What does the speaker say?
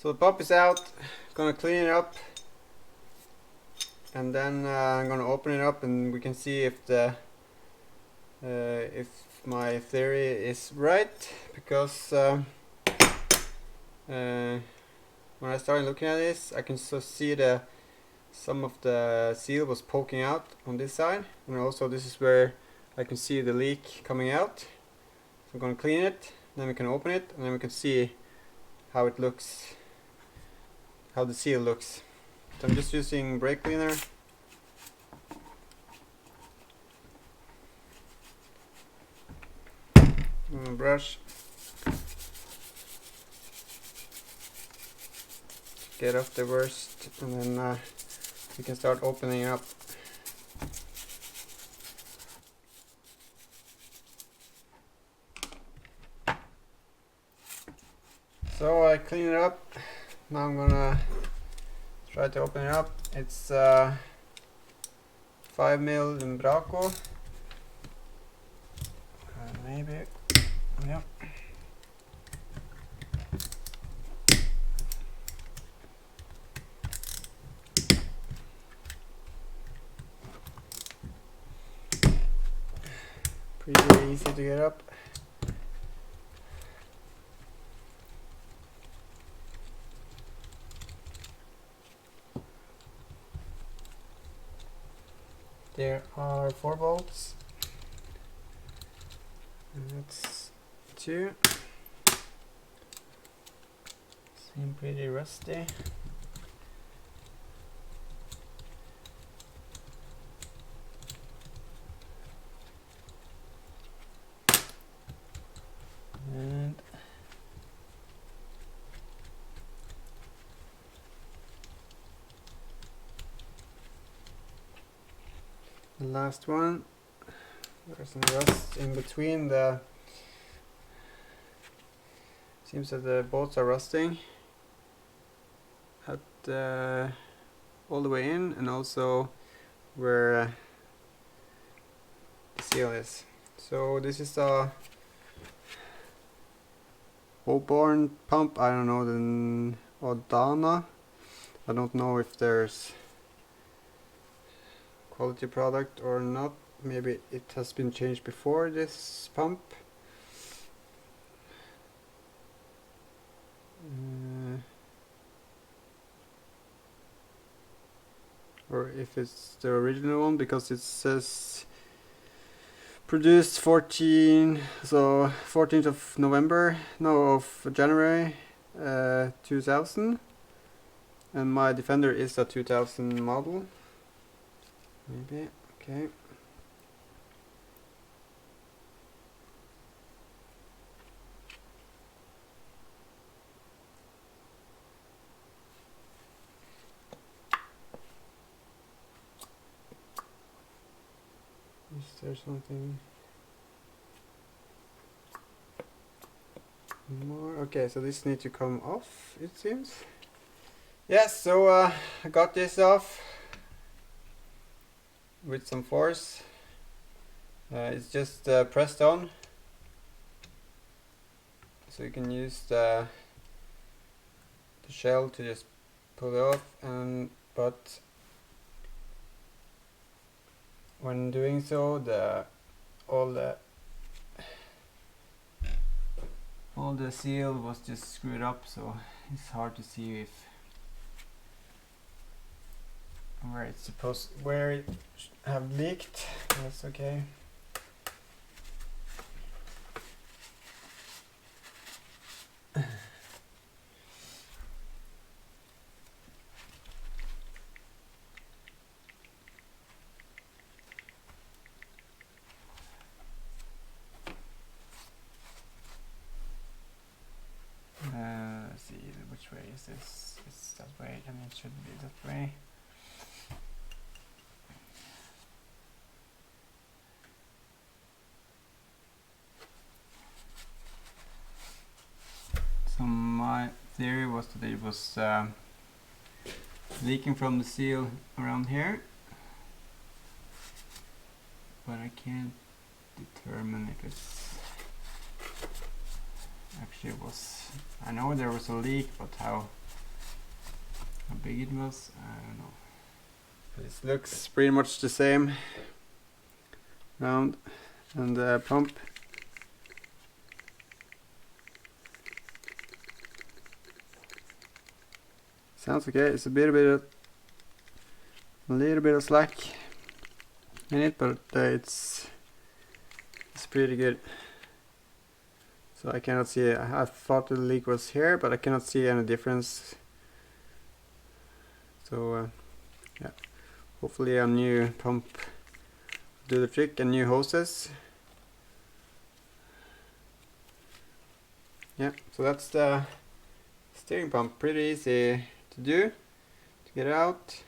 So the pump is out, gonna clean it up, and then I'm gonna open it up and we can see if the if my theory is right, because when I started looking at this, I can see some of the seal was poking out on this side, and also this is where I can see the leak coming out. So I'm gonna clean it, then we can open it, and then we can see how it looks, how the seal looks. So I'm just using brake cleaner. Brush. Get off the worst, and then we can start opening up. So I clean it up. Now I'm gonna try to open it up. It's 5mm in Braco. Maybe, yeah. Pretty easy to get up. There are 4 bolts. And that's 2. Seem pretty rusty. And the last one, there's some rust in between the, seems that the bolts are rusting at all the way in, and also where the seal is. So this is a Oborn pump, I don't know, the Odana. I don't know if there's quality product or not. Maybe it has been changed before, this pump. Or if it's the original one, because it says produced 14th of November, no, of January 2000, and my Defender is a 2000 model. Maybe, okay. Is there something more? Okay, so this needs to come off, it seems. Yes, so I got this off with some force. It's just pressed on, so you can use the shell to just pull it off, but when doing so, all the seal was just screwed up, so it's hard to see where it have leaked. That's okay. Let's see, which way is this? It's that way, and it should be that way. So my theory was that it was leaking from the seal around here, but I can't determine if it's actually was. I know there was a leak, but how How big it was, I don't know. This looks pretty much the same round, and the pump sounds okay. It's a little bit of slack in it, but it's pretty good. So I cannot see. I thought the leak was here, but I cannot see any difference. So yeah, hopefully a new pump do the trick, and new hoses. Yeah, so that's the steering pump. Pretty easy to do, to get it out.